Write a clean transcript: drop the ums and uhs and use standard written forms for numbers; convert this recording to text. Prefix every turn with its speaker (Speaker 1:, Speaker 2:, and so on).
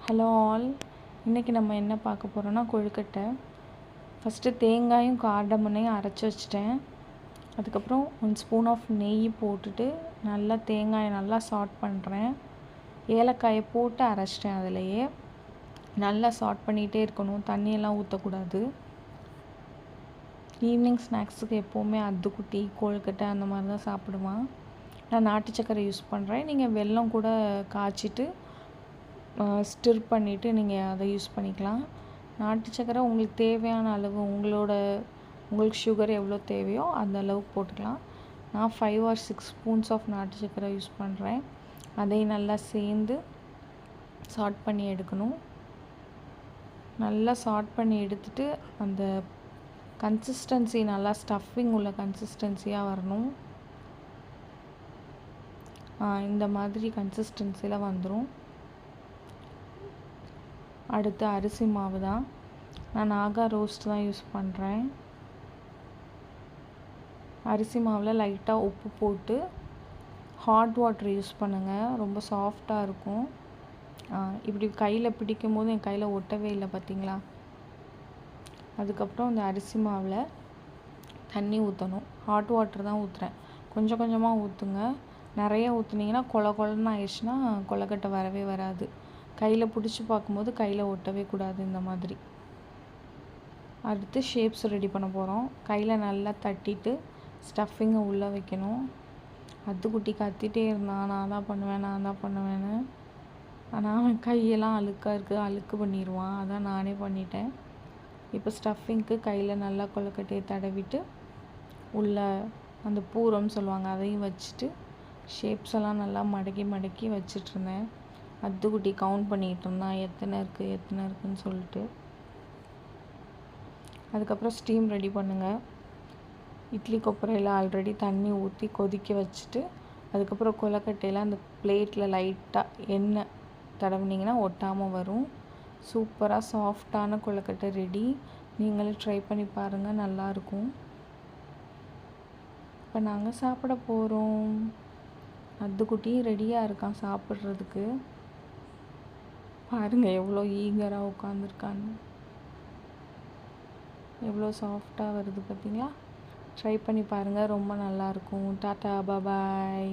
Speaker 1: Hello all, இன்றைக்கி நம்ம என்ன பார்க்க போகிறோன்னா கொழுக்கட்டை. ஃபஸ்ட்டு தேங்காயும் கார்டமனையும் அரைச்சி வச்சிட்டேன். அதுக்கப்புறம் 1 ஸ்பூன் ஆஃப் நெய் போட்டுட்டு நல்லா தேங்காயை நல்லா சாட் பண்ணுறேன். ஏலக்காயை போட்டு அரைச்சிட்டேன். அதிலையே நல்லா சாட் பண்ணிகிட்டே இருக்கணும், தண்ணியெல்லாம் ஊற்றக்கூடாது. ஈவினிங் ஸ்நாக்ஸுக்கு எப்போவுமே அத்துக்குட்டி கொழுக்கட்டை அந்த மாதிரி தான் சாப்பிடுவான். நான் நாட்டு சக்கரை யூஸ் பண்ணுறேன். நீங்கள் வெல்லம் கூட காய்ச்சிட்டு ஸ்டிர் பண்ணிவிட்டு நீங்கள் அதை யூஸ் பண்ணிக்கலாம். நாட்டு சக்கரை உங்களுக்கு தேவையான அளவு, உங்களுக்கு சுகர் எவ்வளோ தேவையோ அந்த அளவுக்கு போட்டுக்கலாம். நான் 5 or 6 ஸ்பூன்ஸ் ஆஃப் நாட்டு சக்கரை யூஸ் பண்ணுறேன். அதை நல்லா சேர்ந்து சாட் பண்ணி எடுக்கணும். நல்லா சாட் பண்ணி எடுத்துட்டு அந்த கன்சிஸ்டன்சி நல்லா ஸ்டஃபிங் உள்ள கன்சிஸ்டன்சியாக வரணும். இந்த மாதிரி கன்சிஸ்டன்சியில் வந்துடும். அடுத்து அரிசி மாவு தான். நான் நாகா ரோஸ்ட் தான் யூஸ் பண்ணுறேன். அரிசி மாவில் லைட்டாக உப்பு போட்டு ஹாட் வாட்டர் யூஸ் பண்ணுங்கள், ரொம்ப சாஃப்டாக இருக்கும். இப்படி கையில் பிடிக்கும் போது என் கையில் ஒட்டவே இல்லை பார்த்தீங்களா. அதுக்கப்புறம் இந்த அரிசி மாவில் தண்ணி ஊற்றணும். ஹாட் வாட்டர் தான் ஊற்றுறேன். கொஞ்சம் கொஞ்சமாக ஊற்றுங்க. நிறைய ஊற்றுனீங்கன்னா கொலன்னு ஆயிடுச்சுன்னா கொழுக்கட்டை வரவே வராது. கையில் பிடிச்சி பார்க்கும்போது கையில் ஒட்டவே கூடாது. இந்த மாதிரி அடுத்து ஷேப்ஸ் ரெடி பண்ண போகிறோம். கையில் நல்லா தட்டிட்டு ஸ்டஃபிங்கை உள்ளே வைக்கணும். அத்துக்குட்டி கத்திட்டே இருந்தான், நான் தான் பண்ணுவேன்னு. ஆனால் அவன் கையெல்லாம் அழுக்காக இருக்குது, அழுக்கு பண்ணிடுவான். அதான் நானே பண்ணிட்டேன். இப்போ ஸ்டஃபிங்க்கு கையில் நல்லா கொழுக்கட்டையை தடவிட்டு உள்ளே அந்த பூரம் சொல்லுவாங்க அதையும் வச்சுட்டு ஷேப்ஸ் எல்லாம் நல்லா மடக்கி வச்சிட்ருந்தேன். அத்துக்குட்டி கவுண்ட் பண்ணிகிட்டு இருந்தான், எத்தனை இருக்குன்னு சொல்லிட்டு. அதுக்கப்புறம் ஸ்டீம் ரெடி பண்ணுங்கள். இட்லி கொப்பரையில் ஆல்ரெடி தண்ணி ஊற்றி கொதிக்க வச்சுட்டு அதுக்கப்புறம் கொழுக்கட்டையில் அந்த பிளேட்டில் லைட்டாக எண்ணெய் தடவுனிங்கன்னா ஒட்டாமல் வரும். சூப்பராக சாஃப்டான கொழுக்கட்டை ரெடி. நீங்களும் ட்ரை பண்ணி பாருங்கள், நல்லாயிருக்கும். இப்போ நாங்கள் சாப்பிட போகிறோம். அத்துக்குட்டியும் ரெடியாக இருக்கான் சாப்பிட்றதுக்கு. பாருங்கள் எவ்வளோ ஈகராக உட்காந்துருக்கான்னு, எவ்வளோ சாஃப்டாக வருது பார்த்தீங்களா. ட்ரை பண்ணி பாருங்கள், ரொம்ப நல்லாயிருக்கும். டாட்டா, பாய்.